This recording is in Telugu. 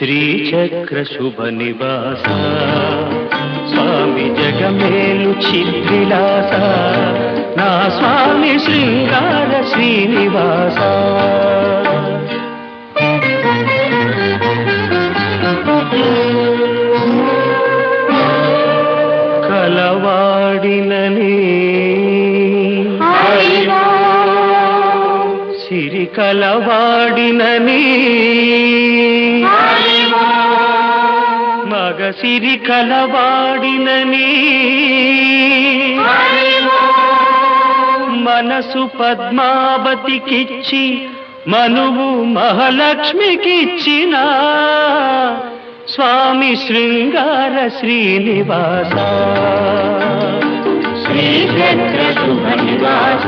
శ్రీచక్ర శుభ నివాస స్వామి జగమేలు చిద్విలాస నా స్వామి శృంగార శ్రీనివాస కలవాడినని సిరి కలవాడినని మగ సిరి కలవాడినని మనసు పద్మావతికిచ్చి మనువు మహాలక్ష్మికిచ్చిన స్వామి శృంగార శ్రీనివాస శ్రీచక్ర శుభ నివాస